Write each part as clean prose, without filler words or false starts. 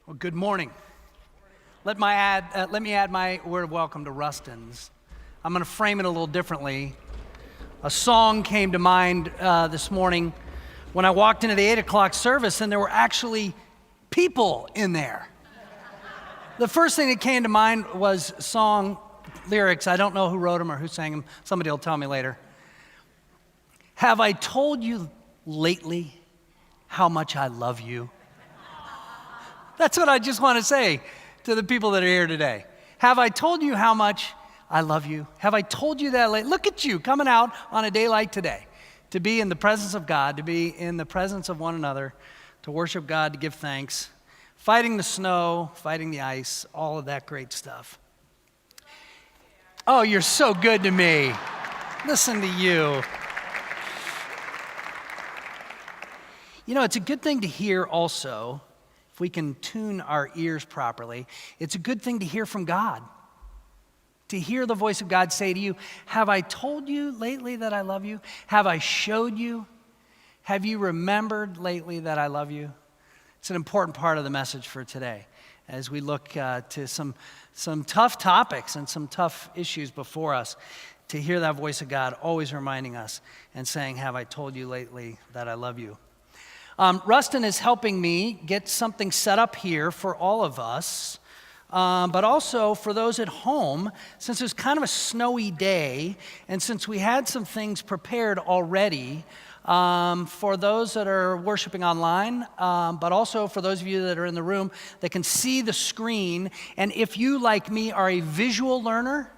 Well, good morning. Let me add my word of welcome to Rustin's. I'm going to frame it a little differently. A song came to mind this morning when I walked into the 8 o'clock service, and there were actually people in there. The first thing that came to mind was song lyrics. I don't know who wrote them or who sang them. Somebody will tell me later. Have I told you lately how much I love you? That's what I just want to say to the people that are here today. Have I told you how much I love you? Have I told you that late? Look at you coming out on a day like today to be in the presence of God, to be in the presence of one another, to worship God, to give thanks, fighting the snow, fighting the ice, all of that great stuff. Oh, you're so good to me. Listen to you. You know, it's a good thing to hear also. If we can tune our ears properly, it's a good thing to hear from God. To hear the voice of God say to you, have I told you lately that I love you? Have I showed you? Have you remembered lately that I love you? It's an important part of the message for today as we look to some tough topics and some tough issues before us. To hear that voice of God always reminding us and saying, have I told you lately that I love you? Rustin is helping me get something set up here for all of us, but also for those at home, since it's kind of a snowy day, and since we had some things prepared already for those that are worshiping online, but also for those of you that are in the room that can see the screen. And if you, like me, are a visual learner,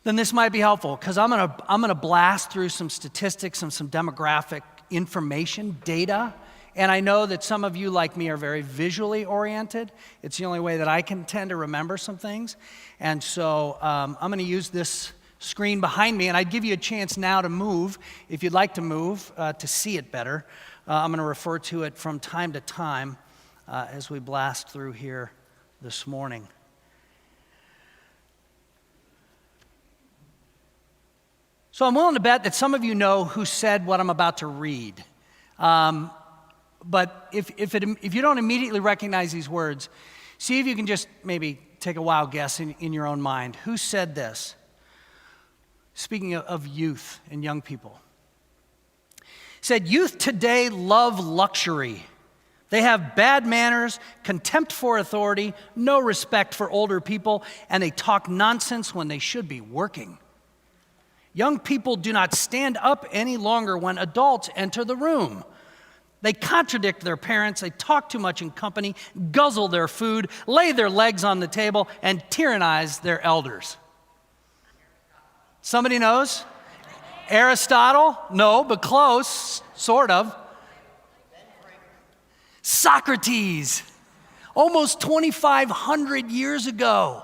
then this might be helpful, because I'm gonna blast through some statistics and some demographic information, data, and I know that some of you, like me, are very visually oriented. It's the only way that I can tend to remember some things, and so I'm going to use this screen behind me, and I'd give you a chance now to move, if you'd like to move, to see it better. I'm going to refer to it from time to time as we blast through here this morning. So I'm willing to bet that some of you know who said what I'm about to read. But if you don't immediately recognize these words, see if you can just maybe take a wild guess in your own mind. Who said this? Speaking of youth and young people. Said, youth today love luxury. They have bad manners, contempt for authority, no respect for older people, and they talk nonsense when they should be working. Young people do not stand up any longer when adults enter the room. They contradict their parents, they talk too much in company, guzzle their food, lay their legs on the table, and tyrannize their elders. Somebody knows? Aristotle? No, but close, sort of. Socrates, almost 2,500 years ago.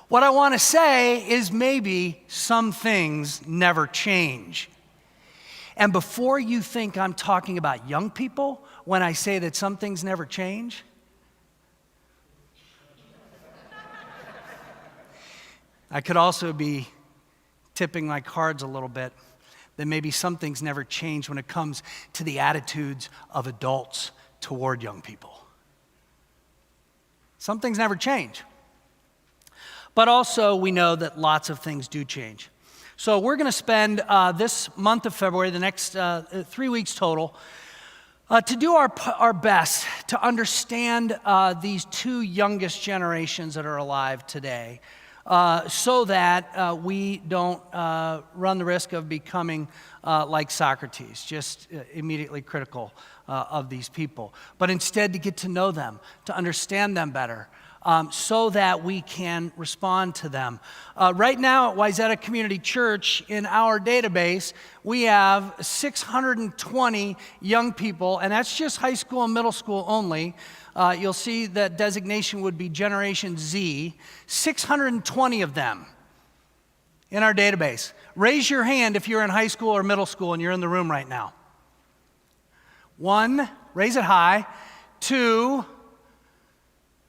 What I want to say is maybe some things never change. And before you think I'm talking about young people when I say that some things never change, I could also be tipping my cards a little bit that maybe some things never change when it comes to the attitudes of adults toward young people. Some things never change. But also, we know that lots of things do change. So we're going to spend this month of February, the next 3 weeks total, to do our best to understand these two youngest generations that are alive today, so that we don't run the risk of becoming like Socrates, just immediately critical of these people, but instead to get to know them, to understand them better, so that we can respond to them. Right now at Wayzata Community Church, in our database, we have 620 young people, and that's just high school and middle school only. You'll see that designation would be Generation Z, 620 of them in our database. Raise your hand if you're in high school or middle school and you're in the room right now. 1, raise it high. 2,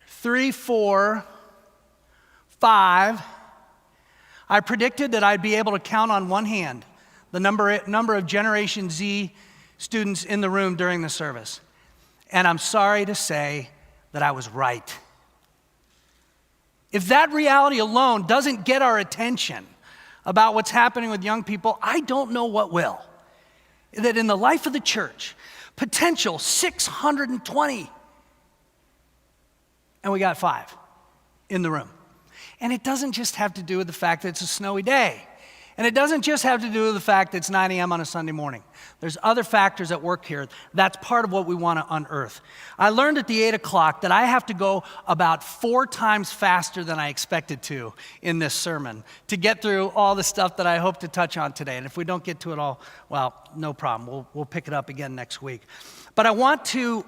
3, 4, 5. I predicted that I'd be able to count on one hand the number of Generation Z students in the room during the service. And I'm sorry to say that I was right. If that reality alone doesn't get our attention about what's happening with young people, I don't know what will. That in the life of the church, potential 620, and we got 5 in the room. And it doesn't just have to do with the fact that it's a snowy day. And it doesn't just have to do with the fact that it's 9 a.m. on a Sunday morning. There's other factors at work here. That's part of what we want to unearth. I learned at the 8 o'clock that I have to go about 4 times faster than I expected to in this sermon to get through all the stuff that I hope to touch on today. And if we don't get to it all, well, no problem. We'll pick it up again next week. But I want to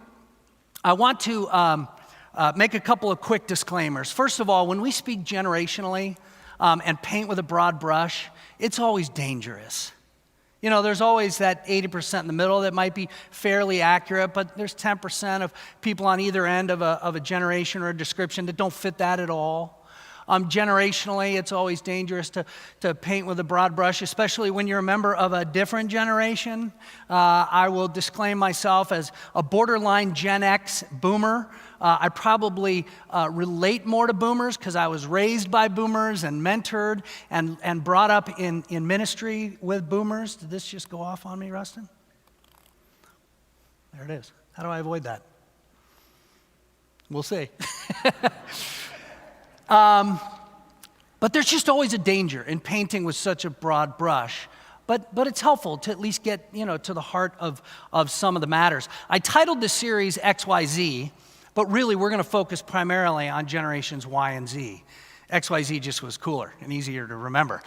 make a couple of quick disclaimers. First of all, when we speak generationally and paint with a broad brush, it's always dangerous. You know, there's always that 80% in the middle that might be fairly accurate, but there's 10% of people on either end of a generation or a description that don't fit that at all. Generationally, it's always dangerous to paint with a broad brush, especially when you're a member of a different generation. I will disclaim myself as a borderline Gen X boomer. I probably relate more to boomers because I was raised by boomers and mentored and brought up in ministry with boomers. Did this just go off on me, Rustin? There it is. How do I avoid that? We'll see. But there's just always a danger in painting with such a broad brush. But it's helpful to at least get, to the heart of some of the matters. I titled this series XYZ, but really we're going to focus primarily on generations Y and Z. XYZ just was cooler and easier to remember.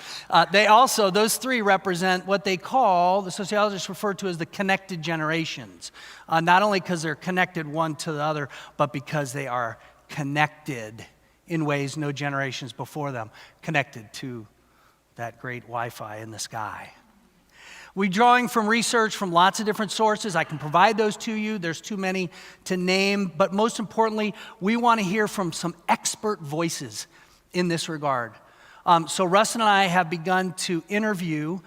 Those 3 represent what they call, the sociologists refer to as the connected generations. Not only because they're connected one to the other, but because they are connected in ways no generations before them connected to that great Wi-Fi in the sky. We're drawing from research from lots of different sources. I can provide those to you. There's too many to name. But most importantly, we want to hear from some expert voices in this regard. So Rustin and I have begun to interview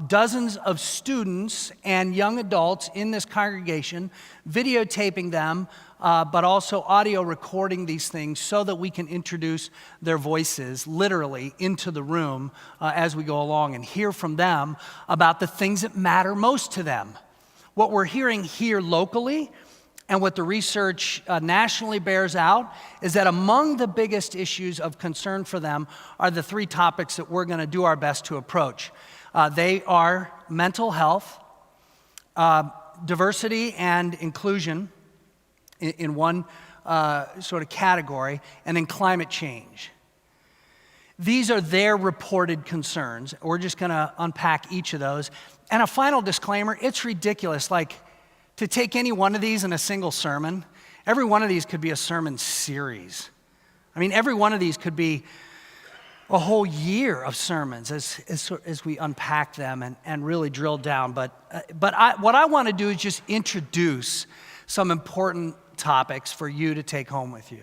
dozens of students and young adults in this congregation, videotaping them, but also audio recording these things so that we can introduce their voices literally into the room as we go along and hear from them about the things that matter most to them. What we're hearing here locally and what the research nationally bears out is that among the biggest issues of concern for them are the 3 topics that we're going to do our best to approach. They are mental health, diversity and inclusion in one sort of category, and then climate change. These are their reported concerns. We're just going to unpack each of those. And a final disclaimer, it's ridiculous. Like, to take any one of these in a single sermon, every one of these could be a sermon series. I mean, every one of these could be a whole year of sermons as we unpack them and really drill down. But what I want to do is just introduce some important topics for you to take home with you.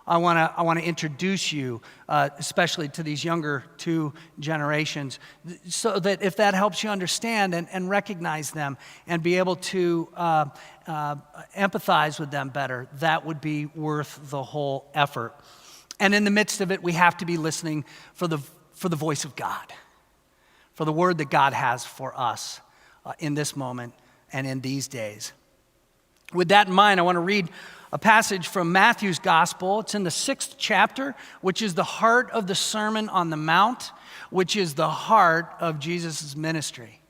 I want to introduce you, especially to these younger 2 generations, so that if that helps you understand and recognize them and be able to empathize with them better, that would be worth the whole effort. And in the midst of it, we have to be listening for the voice of God, for the word that God has for us in this moment and in these days. With that in mind, I want to read a passage from Matthew's Gospel. It's in the 6th chapter, which is the heart of the Sermon on the Mount, which is the heart of Jesus' ministry.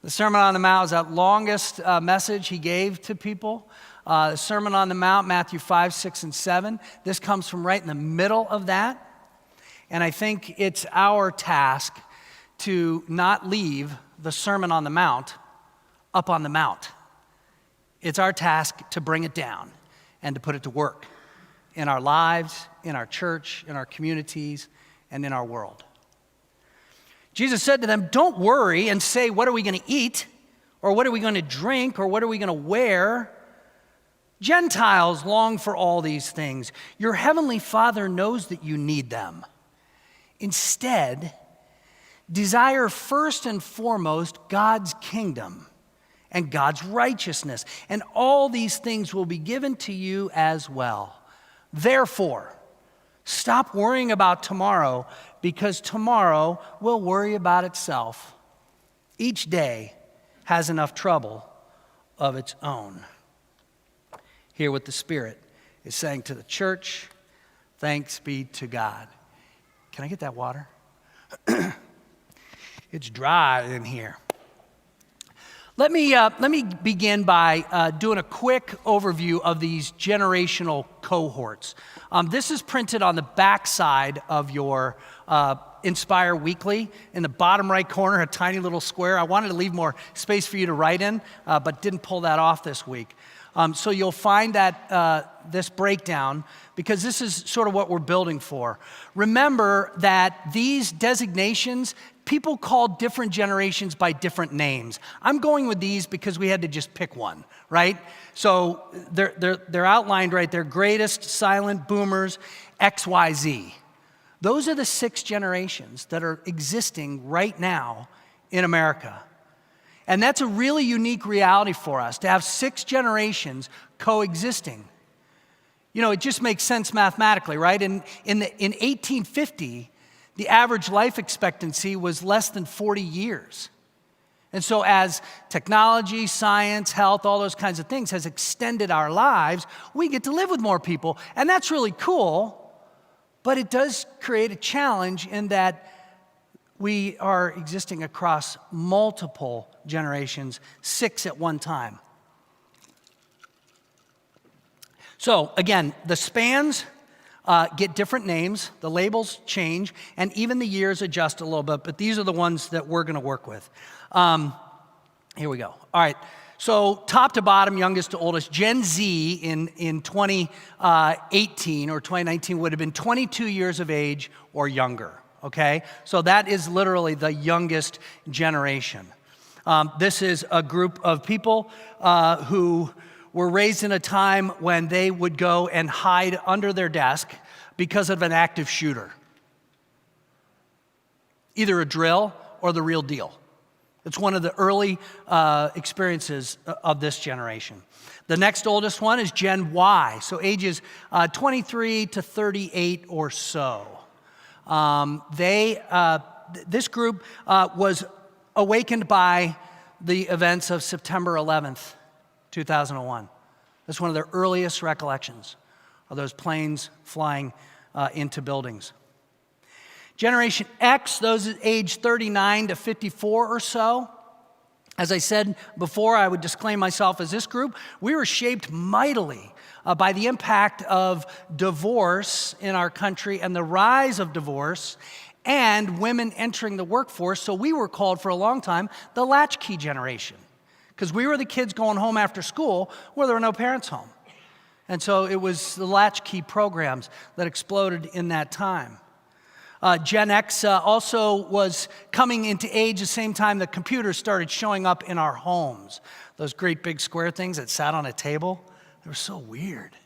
The Sermon on the Mount is that longest message he gave to people. The Sermon on the Mount, Matthew 5, 6, and 7. This comes from right in the middle of that. And I think it's our task to not leave the Sermon on the Mount up on the Mount. It's our task to bring it down and to put it to work in our lives, in our church, in our communities, and in our world. Jesus said to them, "Don't worry and say, what are we going to eat? Or what are we going to drink? Or what are we going to wear? Gentiles long for all these things. Your heavenly Father knows that you need them. Instead, desire first and foremost God's kingdom and God's righteousness. And all these things will be given to you as well. Therefore, stop worrying about tomorrow, because tomorrow will worry about itself. Each day has enough trouble of its own. Hear what the Spirit is saying to the church. Thanks be to God. Can I get that water? It's dry in here. Let me begin by doing a quick overview of these generational cohorts. This is printed on the back side of your Inspire Weekly. In the bottom right corner, a tiny little square. I wanted to leave more space for you to write in, but didn't pull that off this week. So you'll find that this breakdown, because this is sort of what we're building for. Remember that these designations, people call different generations by different names. I'm going with these because we had to just pick one, right? So they're outlined right there: greatest, silent, boomers, XYZ. Those are the 6 generations that are existing right now in America. And that's a really unique reality for us, to have 6 generations coexisting. You know, it just makes sense mathematically, right? In 1850, the average life expectancy was less than 40 years. And so as technology, science, health, all those kinds of things has extended our lives, we get to live with more people. And that's really cool, but it does create a challenge in that we are existing across multiple generations, 6 at one time. So again, the spans get different names, the labels change, and even the years adjust a little bit, but these are the ones that we're going to work with. Here we go. All right. So top to bottom, youngest to oldest, Gen Z in 2018 or 2019 would have been 22 years of age or younger. Okay, so that is literally the youngest generation. This is a group of people who were raised in a time when they would go and hide under their desk because of an active shooter. Either a drill or the real deal. It's one of the early experiences of this generation. The next oldest one is Gen Y, so ages 23 to 38 or so. This group was awakened by the events of September 11th, 2001. That's one of their earliest recollections of those planes flying into buildings. Generation X, those age 39 to 54 or so. As I said before, I would disclaim myself as this group. We were shaped mightily by the impact of divorce in our country and the rise of divorce and women entering the workforce. So we were called for a long time the latchkey generation, because we were the kids going home after school where there were no parents home. And so it was the latchkey programs that exploded in that time. Gen X also was coming into age the same time the computers started showing up in our homes. Those great big square things that sat on a table. They were so weird,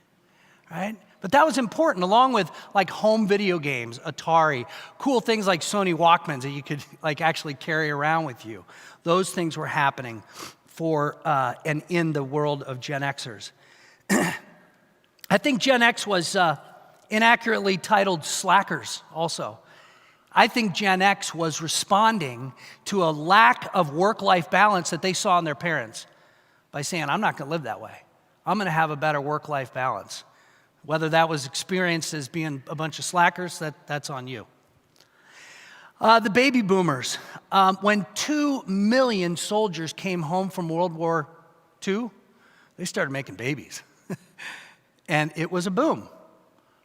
right? But that was important, along with like home video games, Atari, cool things like Sony Walkmans that you could like actually carry around with you. Those things were happening for and in the world of Gen Xers. I think Gen X was inaccurately titled slackers also. I think Gen X was responding to a lack of work-life balance that they saw in their parents by saying, I'm not going to live that way. I'm going to have a better work-life balance. Whether that was experienced as being a bunch of slackers, that's on you. The baby boomers. When 2 million soldiers came home from World War II, they started making babies. And it was a boom,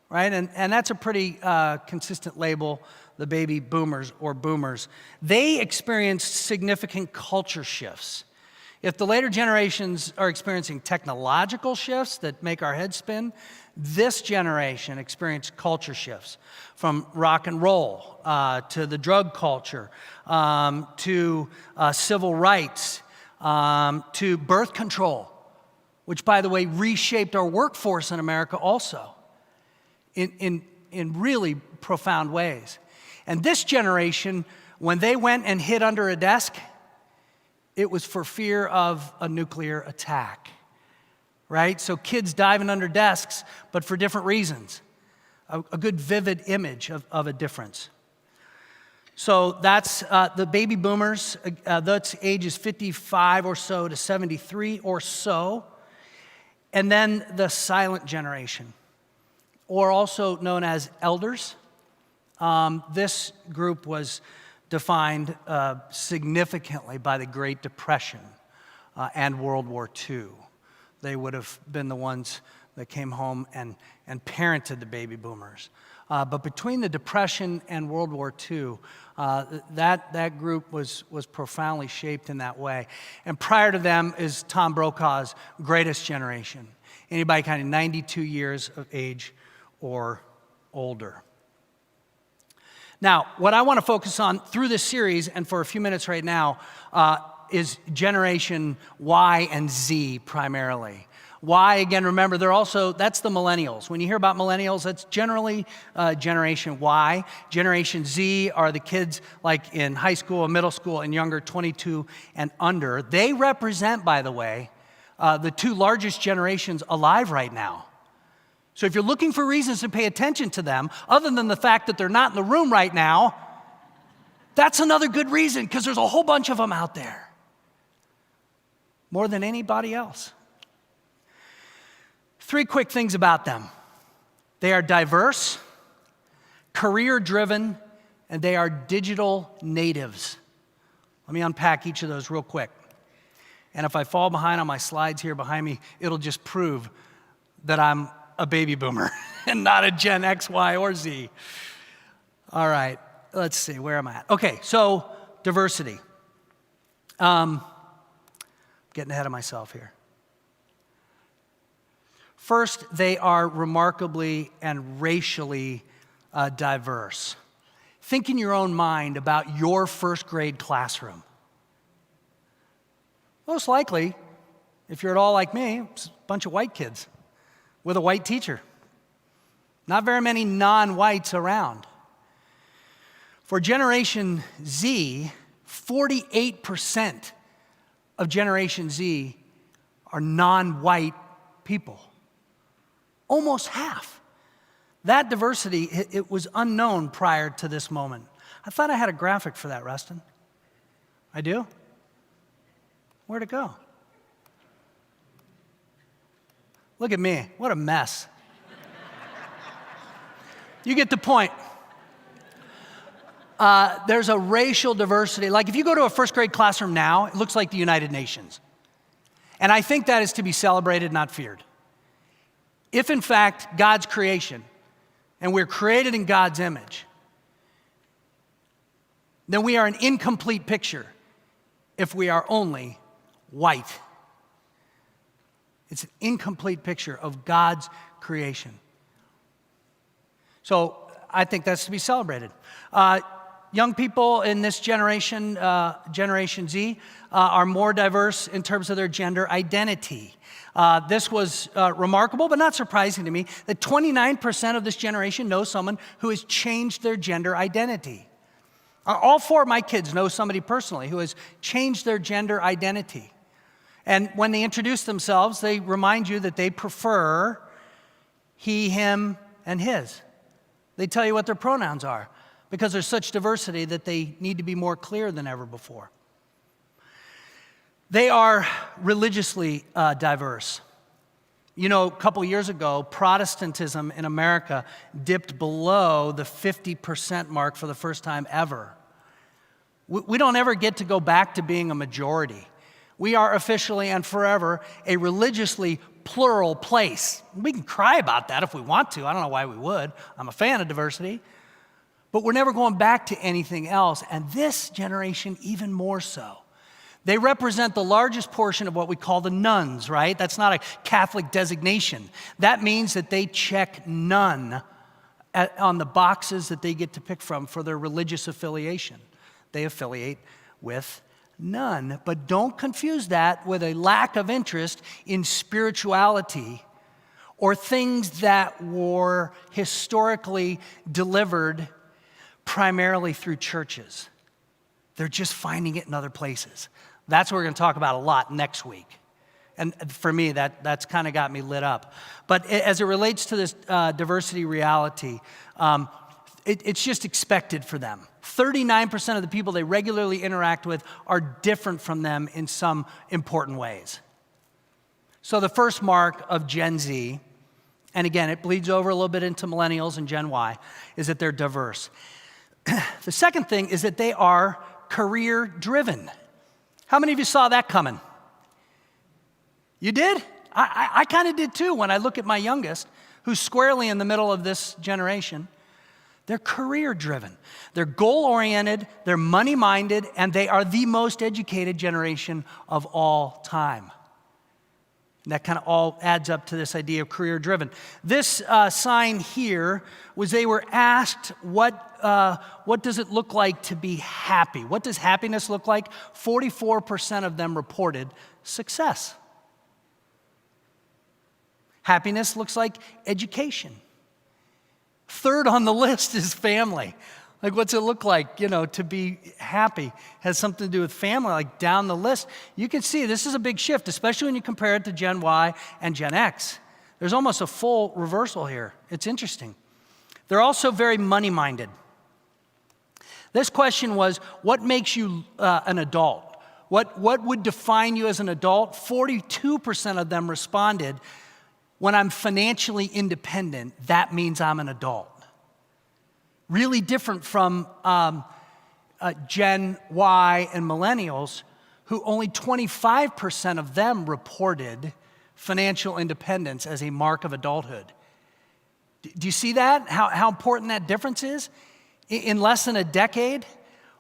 right? And that's a pretty consistent label, the baby boomers or boomers. They experienced significant culture shifts. If the later generations are experiencing technological shifts that make our heads spin, this generation experienced culture shifts from rock and roll to the drug culture, to civil rights, to birth control, which, by the way, reshaped our workforce in America also in really profound ways. And this generation, when they went and hid under a desk, it was for fear of a nuclear attack, right? So kids diving under desks, but for different reasons. A good vivid image of a difference. So that's the baby boomers, that's ages 55 or so to 73 or so. And then the silent generation, or also known as elders. This group was defined significantly by the Great Depression and World War II. They would have been the ones that came home and parented the baby boomers. But between the Depression and World War II, that group was profoundly shaped in that way. And prior to them is Tom Brokaw's greatest generation. Anybody kind of 92 years of age or older. Now, what I want to focus on through this series and for a few minutes right now is Generation Y and Z primarily. Y, again, remember, that's the millennials. When you hear about millennials, that's generally Generation Y. Generation Z are the kids like in high school and middle school and younger, 22 and under. They represent, by the way, the two largest generations alive right now. So if you're looking for reasons to pay attention to them, other than the fact that they're not in the room right now, that's another good reason, because there's a whole bunch of them out there. More than anybody else. 3 quick things about them. They are diverse, career-driven, and they are digital natives. Let me unpack each of those real quick. And if I fall behind on my slides here behind me, it'll just prove that I'm a baby boomer and not a Gen X, Y, or Z. All right, let's see, where am I at? Okay, so diversity. Getting ahead of myself here. First, they are remarkably and racially diverse. Think in your own mind about your first grade classroom. Most likely, if you're at all like me, it's a bunch of white kids with a white teacher. Not very many non-whites around. For Generation Z, 48% of Generation Z are non-white people. Almost half. That diversity, it was unknown prior to this moment. I thought I had a graphic for that, Rustin. I do? Where'd it go? Look at me, what a mess. You get the point. There's a racial diversity. Like if you go to a first grade classroom now, it looks like the United Nations. And I think that is to be celebrated, not feared. If in fact God's creation, and we're created in God's image, then we are an incomplete picture if we are only white. It's an incomplete picture of God's creation. So I think that's to be celebrated. Young people in this generation, Generation Z, are more diverse in terms of their gender identity. This was remarkable, but not surprising to me, that 29% of this generation know someone who has changed their gender identity. All 4 of my kids know somebody personally who has changed their gender identity. And when they introduce themselves, they remind you that they prefer he, him, and his. They tell you what their pronouns are because there's such diversity that they need to be more clear than ever before. They are religiously diverse. You know, a couple years ago, Protestantism in America dipped below the 50% mark for the first time ever. We don't ever get to go back to being a majority. We are officially and forever a religiously plural place. We can cry about that if we want to. I don't know why we would. I'm a fan of diversity. But we're never going back to anything else. And this generation, even more so. They represent the largest portion of what we call the nuns, right? That's not a Catholic designation. That means that they check none on the boxes that they get to pick from for their religious affiliation. They affiliate with none. But don't confuse that with a lack of interest in spirituality or things that were historically delivered primarily through churches. They're just finding it in other places. That's what we're going to talk about a lot next week. And for me, that's kind of got me lit up. But as it relates to this diversity reality, it's just expected for them. 39% of the people they regularly interact with are different from them in some important ways. So the first mark of Gen Z, and again, it bleeds over a little bit into millennials and Gen Y, is that they're diverse. The second thing is that they are career-driven. How many of you saw that coming? You did? I kind of did too when I look at my youngest, who's squarely in the middle of this generation. They're career-driven. They're goal-oriented, they're money-minded, and they are the most educated generation of all time. And that kind of all adds up to this idea of career-driven. This sign here was they were asked, what does it look like to be happy? What does happiness look like? 44% of them reported success. Happiness looks like education. Third on the list is family. Like, what's it look like, to be happy? Has something to do with family, like down the list. You can see this is a big shift, especially when you compare it to Gen Y and Gen X. There's almost a full reversal here. It's interesting. They're also very money-minded. This question was, what makes you an adult? What would define you as an adult? 42% of them responded, when I'm financially independent, that means I'm an adult. Really different from Gen Y and millennials, who only 25% of them reported financial independence as a mark of adulthood. Do you see that? How important that difference is? In less than a decade,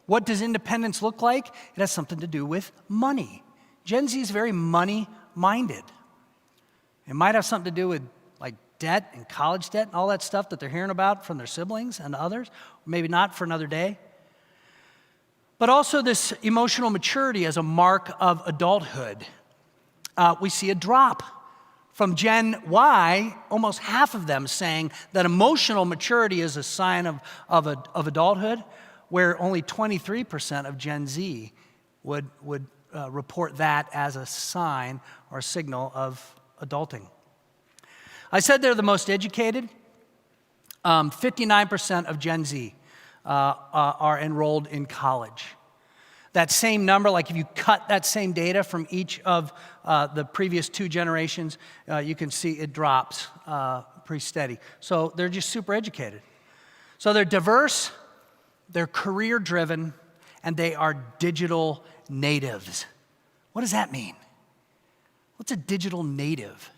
what does independence look like? It has something to do with money. Gen Z is very money-minded. It might have something to do with like debt and college debt and all that stuff that they're hearing about from their siblings and others. Maybe not for another day. But also this emotional maturity as a mark of adulthood. We see a drop. From Gen Y, almost half of them saying that emotional maturity is a sign of adulthood, where only 23% of Gen Z would report that as a sign or a signal of adulting. I said they're the most educated. 59% of Gen Z are enrolled in college. That same number, like if you cut that same data from each of the previous two generations, you can see it drops pretty steady. So they're just super educated. So they're diverse, they're career-driven, and they are digital natives. What does that mean? What's a digital native?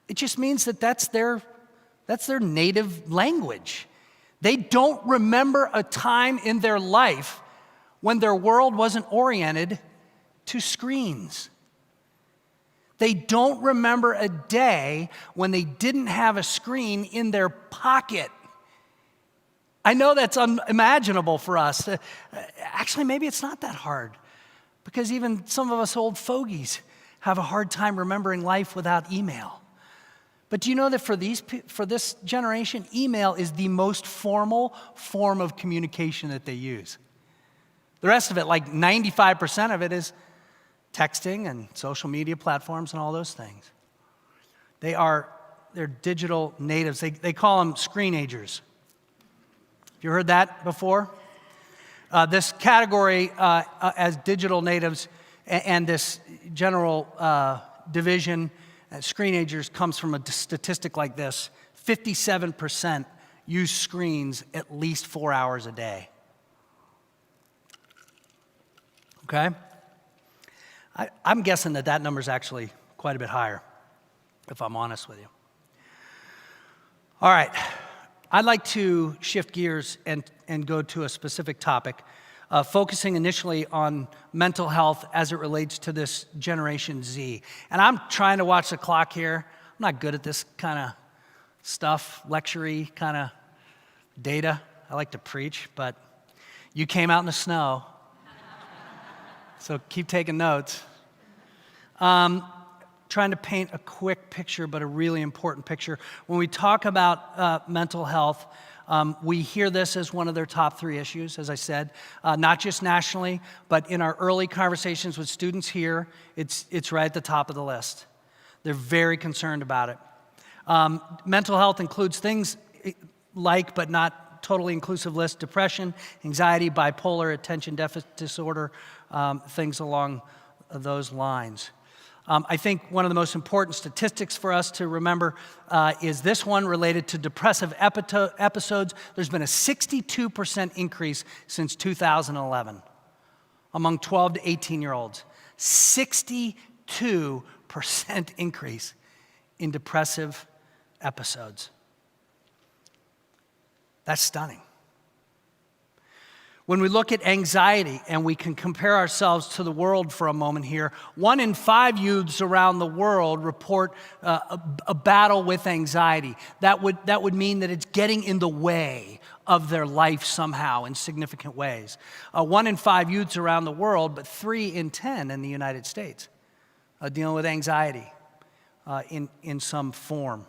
It just means that that's their native language. They don't remember a time in their life when their world wasn't oriented to screens. They don't remember a day when they didn't have a screen in their pocket. I know that's unimaginable for us. Actually, maybe it's not that hard, because even some of us old fogies have a hard time remembering life without email. But do you know that for this generation, email is the most formal form of communication that they use? The rest of it, like 95% of it, is texting and social media platforms and all those things. They're digital natives. They call them screenagers. Have you heard that before? This category as digital natives and this general division, screenagers, comes from a statistic like this. 57% use screens at least 4 hours a day. Okay? I'm guessing that number is actually quite a bit higher, if I'm honest with you. All right. I'd like to shift gears and go to a specific topic, focusing initially on mental health as it relates to this Generation Z. And I'm trying to watch the clock here. I'm not good at this kind of stuff, lecture-y kind of data. I like to preach, but you came out in the snow. So keep taking notes. Trying to paint a quick picture, but a really important picture. When we talk about mental health, We hear this as one of their top 3 issues, as I said, not just nationally, but in our early conversations with students here, it's right at the top of the list. They're very concerned about it. Mental health includes things like, but not totally inclusive list, depression, anxiety, bipolar, attention deficit disorder, things along those lines. I think one of the most important statistics for us to remember is this one related to depressive episodes. There's been a 62% increase since 2011 among 12 to 18-year-olds. 62% increase in depressive episodes. That's stunning. When we look at anxiety, and we can compare ourselves to the world for a moment here, 1 in 5 youths around the world report a battle with anxiety. That would mean that it's getting in the way of their life somehow in significant ways. 1 in 5 youths around the world, but 3 in 10 in the United States dealing with anxiety in some form.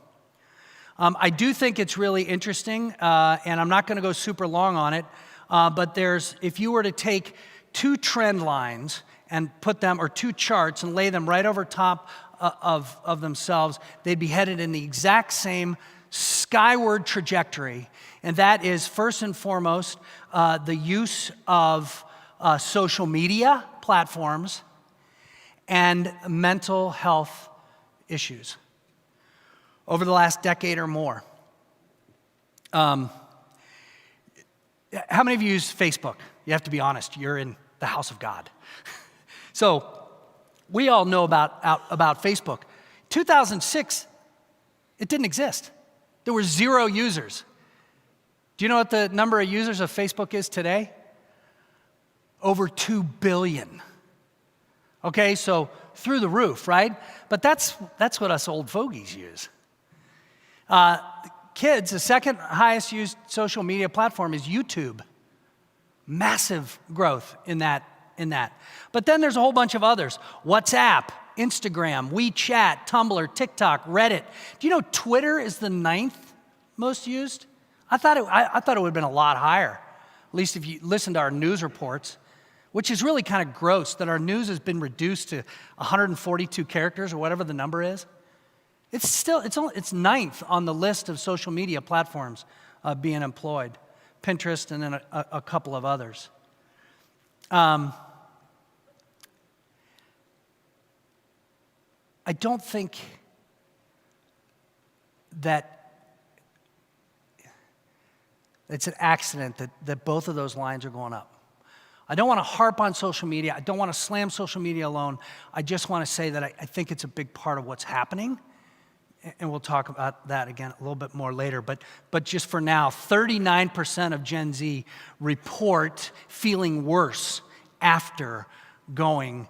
I do think it's really interesting, and I'm not going to go super long on it, but if you were to take 2 trend lines and put them, or 2 charts and lay them right over top of themselves, they'd be headed in the exact same skyward trajectory. And that is, first and foremost, the use of social media platforms and mental health issues over the last decade or more. How many of you use Facebook? You have to be honest, you're in the house of God. So we all know about Facebook. 2006, it didn't exist. There were 0 users. Do you know what the number of users of Facebook is today? Over 2 billion. Okay, so through the roof, right? But that's what us old fogies use. Kids, the second highest used social media platform is YouTube. Massive growth in that. But then there's a whole bunch of others. WhatsApp, Instagram, WeChat, Tumblr, TikTok, Reddit. Do you know Twitter is the 9th most used? I thought it would have been a lot higher, at least if you listen to our news reports, which is really kind of gross that our news has been reduced to 142 characters or whatever the number is. It's 9th on the list of social media platforms being employed. Pinterest and then a couple of others. I don't think that it's an accident that both of those lines are going up. I don't want to harp on social media. I don't want to slam social media alone. I just want to say that I think it's a big part of what's happening. And we'll talk about that again a little bit more later. But just for now, 39% of Gen Z report feeling worse after going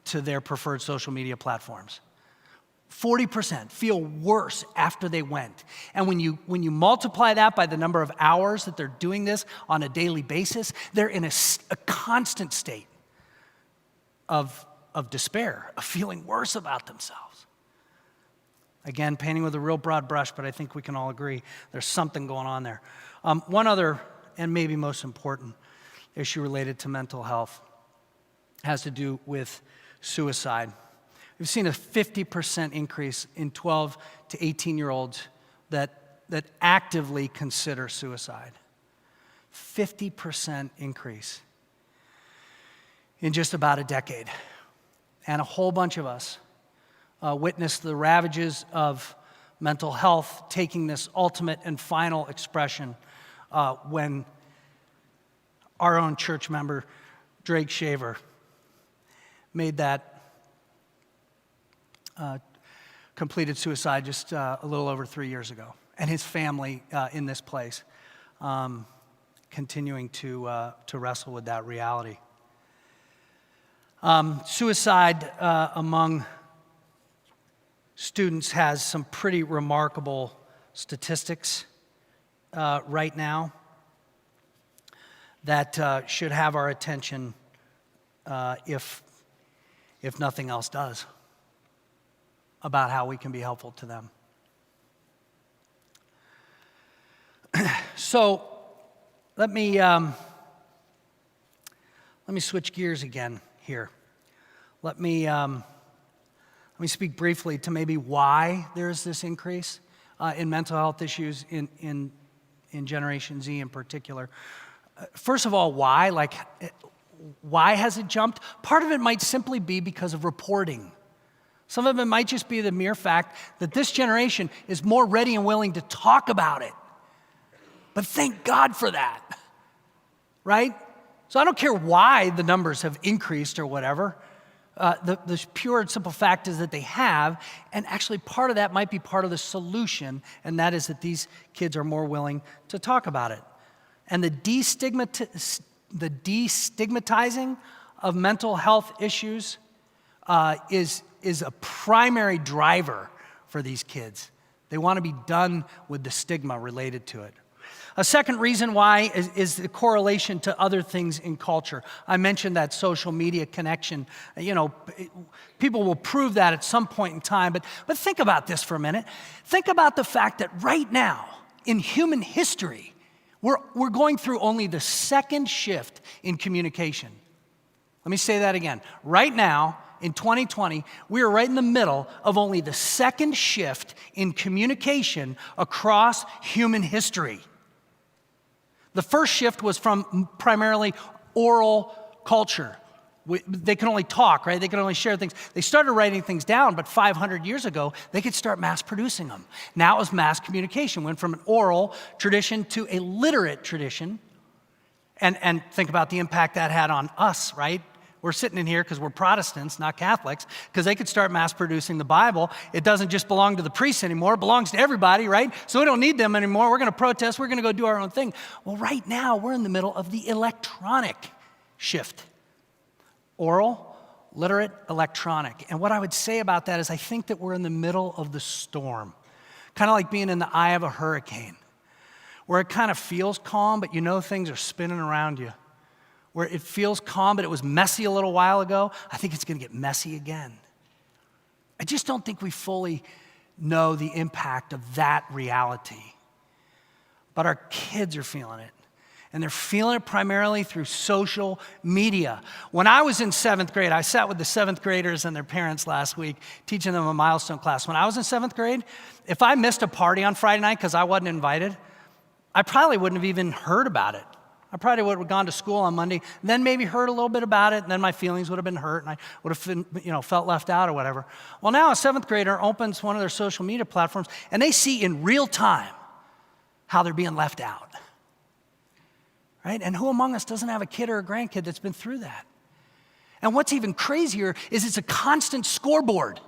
to their preferred social media platforms. 40% feel worse after they went. And when you multiply that by the number of hours that they're doing this on a daily basis, they're in a constant state of despair, of feeling worse about themselves. Again, painting with a real broad brush, but I think we can all agree there's something going on there. One other, and maybe most important, issue related to mental health has to do with suicide. We've seen a 50% increase in 12 to 18-year-olds that actively consider suicide. 50% increase in just about a decade. And a whole bunch of us witnessed the ravages of mental health taking this ultimate and final expression when our own church member, Drake Shaver, made that completed suicide just a little over 3 years ago. And his family in this place continuing to wrestle with that reality. Suicide among students has some pretty remarkable statistics right now that should have our attention if nothing else does, about how we can be helpful to them. So let me switch gears again here. Let me speak briefly to maybe why there is this increase in mental health issues in Generation Z in particular. First of all, why? Why has it jumped? Part of it might simply be because of reporting. Some of it might just be the mere fact that this generation is more ready and willing to talk about it. But thank God for that, right? So I don't care why the numbers have increased or whatever. The pure and simple fact is that they have, and actually part of that might be part of the solution, and that is that these kids are more willing to talk about it. And the destigmatizing of mental health issues is a primary driver for these kids. They want to be done with the stigma related to it. A second reason why is the correlation to other things in culture. I mentioned that social media connection. People will prove that at some point in time, but think about this for a minute. Think about the fact that right now, in human history, we're going through only the second shift in communication. Let me say that again. Right now, in 2020, we are right in the middle of only the second shift in communication across human history. The first shift was from primarily oral culture. They can only talk, right? They can only share things. They started writing things down, but 500 years ago, they could start mass producing them. Now it was mass communication, went from an oral tradition to a literate tradition. And think about the impact that had on us, right? We're sitting in here because we're Protestants, not Catholics, because they could start mass producing the Bible. It doesn't just belong to the priests anymore. It belongs to everybody, right? So we don't need them anymore. We're going to protest. We're going to go do our own thing. Well, right now, we're in the middle of the electronic shift. Oral, literate, electronic. And what I would say about that is I think that we're in the middle of the storm, kind of like being in the eye of a hurricane, where it kind of feels calm, but you know things are spinning around you. Where it feels calm, but it was messy a little while ago, I think it's going to get messy again. I just don't think we fully know the impact of that reality. But our kids are feeling it. And they're feeling it primarily through social media. When I was in 7th grade, I sat with the 7th graders and their parents last week, teaching them a milestone class. When I was in 7th grade, if I missed a party on Friday night because I wasn't invited, I probably wouldn't have even heard about it. I probably would have gone to school on Monday, and then maybe heard a little bit about it, and then my feelings would have been hurt, and I would have been, felt left out or whatever. Well, now a 7th grader opens one of their social media platforms, and they see in real time how they're being left out. Right? And who among us doesn't have a kid or a grandkid that's been through that? And what's even crazier is it's a constant scoreboard,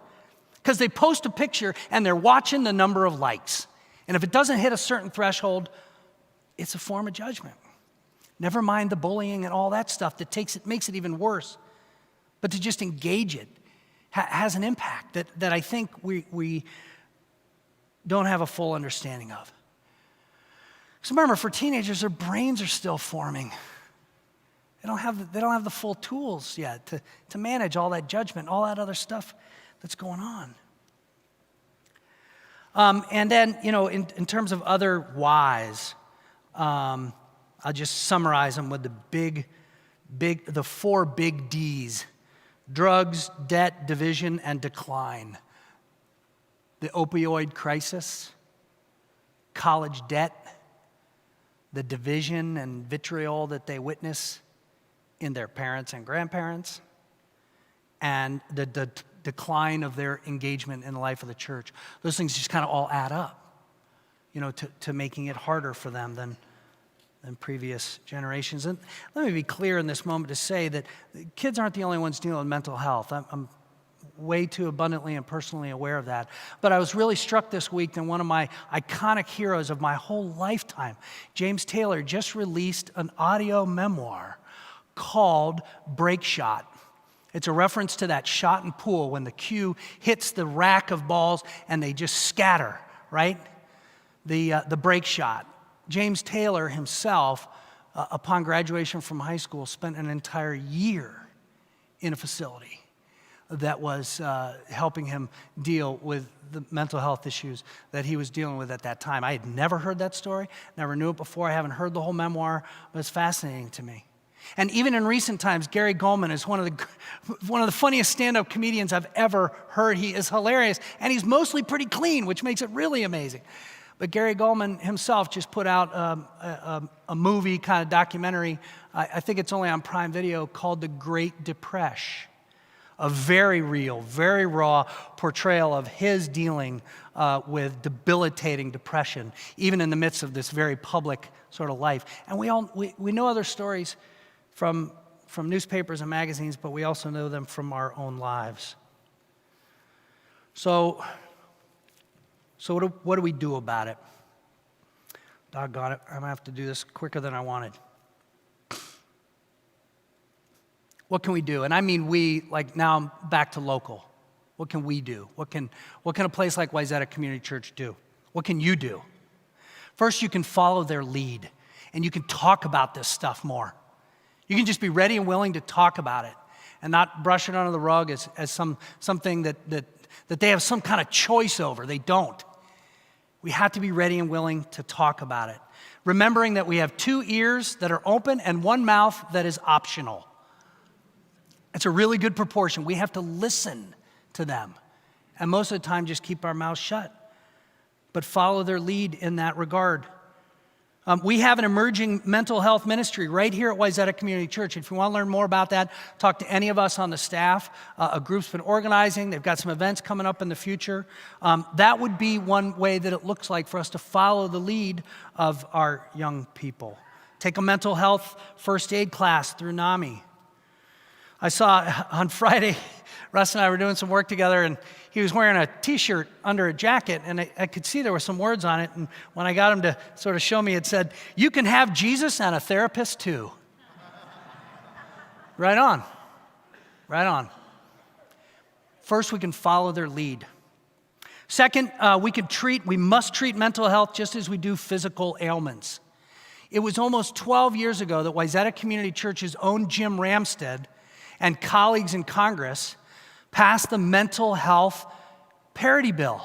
because they post a picture, and they're watching the number of likes. And if it doesn't hit a certain threshold, it's a form of judgment. Never mind the bullying and all that stuff that makes it even worse. But to just engage it has an impact that I think we don't have a full understanding of. Because remember, for teenagers, their brains are still forming. They don't have the full tools yet to manage all that judgment, all that other stuff that's going on. And then, in terms of other whys, I'll just summarize them with the 4 big D's: drugs, debt, division, and decline. The opioid crisis, college debt, the division and vitriol that they witness in their parents and grandparents, and the decline of their engagement in the life of the church. Those things just kind of all add up, to making it harder for them than previous generations. And let me be clear in this moment to say that kids aren't the only ones dealing with mental health. I'm way too abundantly and personally aware of that. But I was really struck this week that one of my iconic heroes of my whole lifetime, James Taylor, just released an audio memoir called Break Shot. It's a reference to that shot in pool when the cue hits the rack of balls and they just scatter, right? The break shot. James Taylor himself, upon graduation from high school, spent an entire year in a facility, that was helping him deal with the mental health issues that he was dealing with at that time. I had never heard that story, never knew it before. I haven't heard the whole memoir, but it's fascinating to me. And even in recent times, Gary Goldman is one of the funniest stand-up comedians I've ever heard. He is hilarious, and he's mostly pretty clean, which makes it really amazing. But Gary Goldman himself just put out a movie, kind of documentary, I think it's only on Prime Video, called The Great Depression. A very real, very raw portrayal of his dealing with debilitating depression, even in the midst of this very public sort of life. And we know other stories from newspapers and magazines, but we also know them from our own lives. So what do we do about it? Doggone it, I'm gonna have to do this quicker than I wanted. What can we do? And I mean we, like now I'm back to local. What can we do? What can a place like Wayzata Community Church do? What can you do? First, you can follow their lead, and you can talk about this stuff more. You can just be ready and willing to talk about it and not brush it under the rug as something that they have some kind of choice over. They don't. We have to be ready and willing to talk about it. Remembering that we have 2 ears that are open and 1 mouth that is optional. It's a really good proportion. We have to listen to them. And most of the time, just keep our mouths shut. But follow their lead in that regard. We have an emerging mental health ministry right here at Wayzata Community Church. If you want to learn more about that, talk to any of us on the staff. A group's been organizing. They've got some events coming up in the future. That would be one way that it looks like for us to follow the lead of our young people. Take a mental health first aid class through NAMI. I saw on Friday, Russ and I were doing some work together, and he was wearing a T-shirt under a jacket, and I could see there were some words on it. And when I got him to sort of show me, it said, "You can have Jesus and a therapist too." Right on. Right on. First, we can follow their lead. Second, we must treat mental health just as we do physical ailments. It was almost 12 years ago that Wayzata Community Church's own Jim Ramstead and colleagues in Congress passed the Mental Health Parity Bill,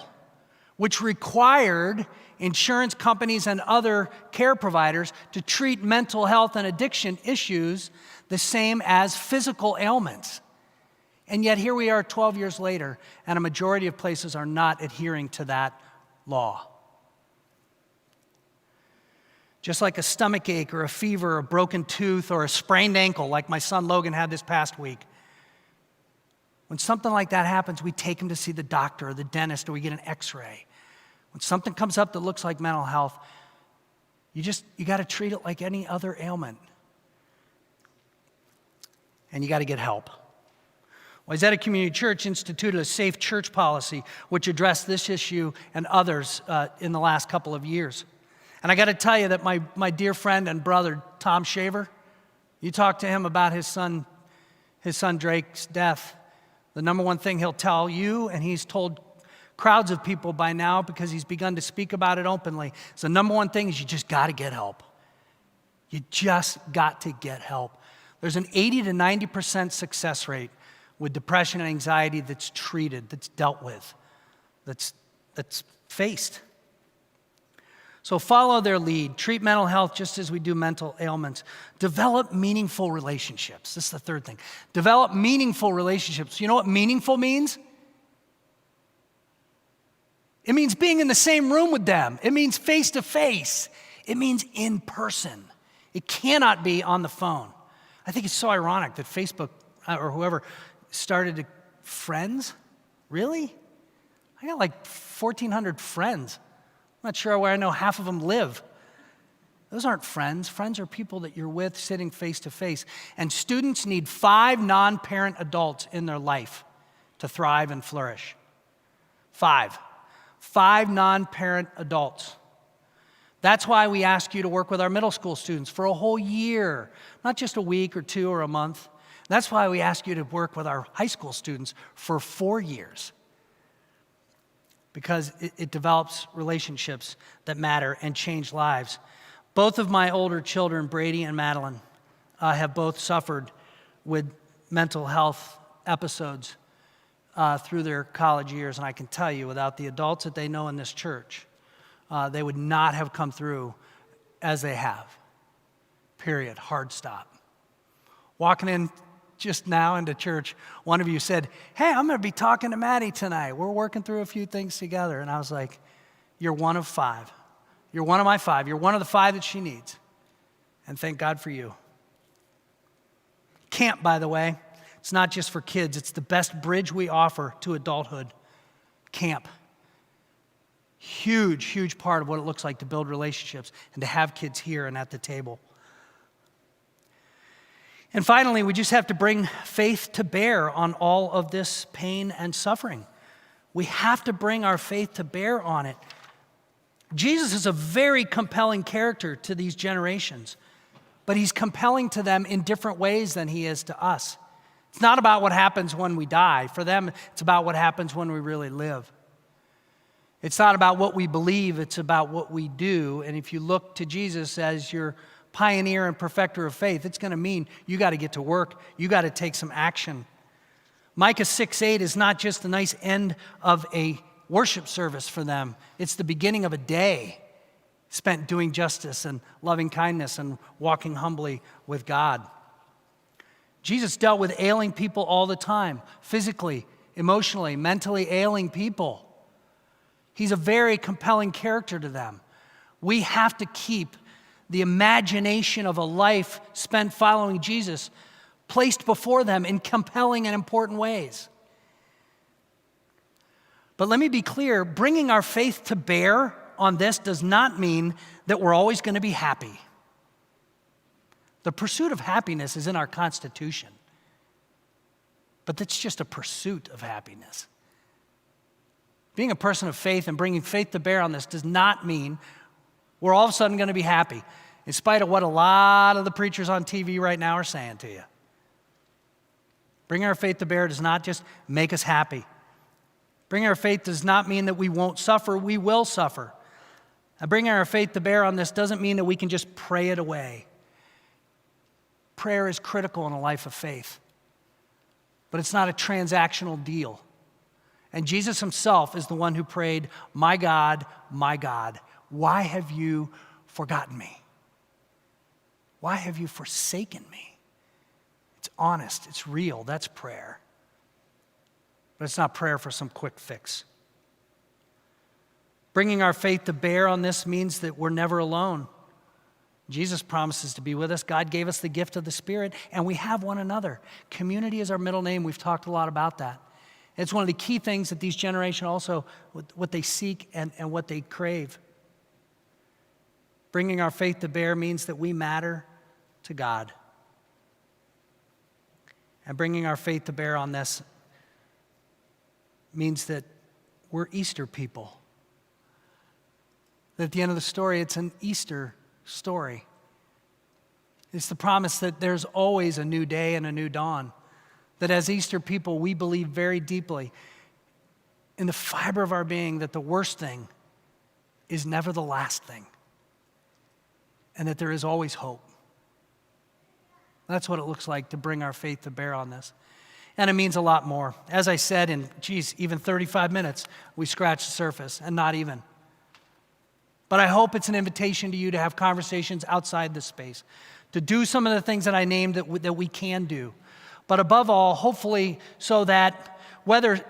which required insurance companies and other care providers to treat mental health and addiction issues the same as physical ailments. And yet here we are 12 years later, and a majority of places are not adhering to that law. Just like a stomach ache or a fever or a broken tooth or a sprained ankle like my son Logan had this past week. When something like that happens, we take him to see the doctor or the dentist, or we get an x-ray. When something comes up that looks like mental health, you got to treat it like any other ailment. And you got to get help. Wayzata Community Church instituted a safe church policy which addressed this issue and others in the last couple of years. And I got to tell you that my dear friend and brother, Tom Shaver, you talk to him about his son Drake's death, the number one thing he'll tell you, and he's told crowds of people by now because he's begun to speak about it openly, so the number one thing is you just got to get help. You just got to get help. There's an 80 to 90% success rate with depression and anxiety that's treated, that's dealt with, that's faced. So follow their lead. Treat mental health just as we do mental ailments. Develop meaningful relationships. This is the third thing. Develop meaningful relationships. You know what meaningful means? It means being in the same room with them. It means face to face. It means in person. It cannot be on the phone. I think it's so ironic that Facebook or whoever started friends. Really? I got like 1,400 friends. I'm not sure where I know half of them live. Those aren't friends. Friends are people that you're with sitting face to face. And students need 5 non-parent adults in their life to thrive and flourish. 5 non-parent adults. That's why we ask you to work with our middle school students for a whole year, not just a week or 2 or a month. That's why we ask you to work with our high school students for 4 years. Because it develops relationships that matter and change lives. Both of my older children, Brady and Madeline, have both suffered with mental health episodes. through their college years, and I can tell you, without the adults that they know in this church, they would not have come through as they have. Period. Hard stop. Walking in just now into church, one of you said, "Hey, I'm going to be talking to Maddie tonight. We're working through a few things together." And I was like, "You're one of 5. You're one of my 5. You're one of the 5 that she needs." And thank God for you. Camp, by the way, it's not just for kids. It's the best bridge we offer to adulthood. Camp. Huge, huge part of what it looks like to build relationships and to have kids here and at the table. And finally, we just have to bring faith to bear on all of this pain and suffering. We have to bring our faith to bear on it. Jesus is a very compelling character to these generations, but he's compelling to them in different ways than he is to us. It's not about what happens when we die. For them, it's about what happens when we really live. It's not about what we believe, it's about what we do. And if you look to Jesus as your pioneer and perfecter of faith, it's going to mean you got to get to work. You got to take some action. Micah 6:8 is not just the nice end of a worship service for them. It's the beginning of a day spent doing justice and loving kindness and walking humbly with God. Jesus dealt with ailing people all the time, physically, emotionally, mentally ailing people. He's a very compelling character to them. We have to keep the imagination of a life spent following Jesus placed before them in compelling and important ways. But let me be clear, bringing our faith to bear on this does not mean that we're always going to be happy. The pursuit of happiness is in our Constitution, but that's just a pursuit of happiness. Being a person of faith and bringing faith to bear on this does not mean we're all of a sudden going to be happy, in spite of what a lot of the preachers on TV right now are saying to you. Bringing our faith to bear does not just make us happy. Bringing our faith does not mean that we won't suffer. We will suffer. And bringing our faith to bear on this doesn't mean that we can just pray it away. Prayer is critical in a life of faith, but it's not a transactional deal. And Jesus himself is the one who prayed, my God, why have you forgotten me? Why have you forsaken me?" It's honest, it's real, that's prayer. But it's not prayer for some quick fix. Bringing our faith to bear on this means that we're never alone. Jesus promises to be with us. God gave us the gift of the Spirit, and we have one another. Community is our middle name. We've talked a lot about that. It's one of the key things that these generations also, what they seek and what they crave. Bringing our faith to bear means that we matter to God. And bringing our faith to bear on this means that we're Easter people. That at the end of the story, it's an Easter story. It's the promise that there's always a new day and a new dawn. That as Easter people, we believe very deeply in the fiber of our being that the worst thing is never the last thing. And that there is always hope. That's what it looks like to bring our faith to bear on this. And it means a lot more. As I said, in, even 35 minutes, we scratched the surface, and not even. But I hope it's an invitation to you to have conversations outside this space, to do some of the things that I named that we can do. But above all, hopefully so that whether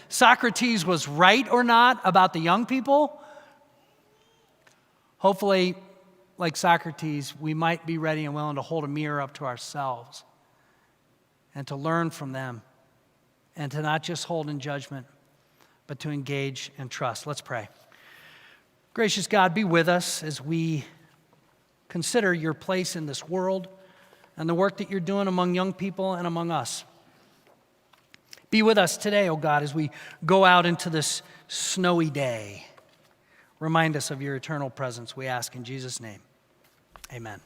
Socrates was right or not about the young people, hopefully, like Socrates, we might be ready and willing to hold a mirror up to ourselves and to learn from them and to not just hold in judgment, but to engage and trust. Let's pray. Gracious God, be with us as we consider your place in this world and the work that you're doing among young people and among us. Be with us today, oh God, as we go out into this snowy day. Remind us of your eternal presence, we ask in Jesus' name. Amen.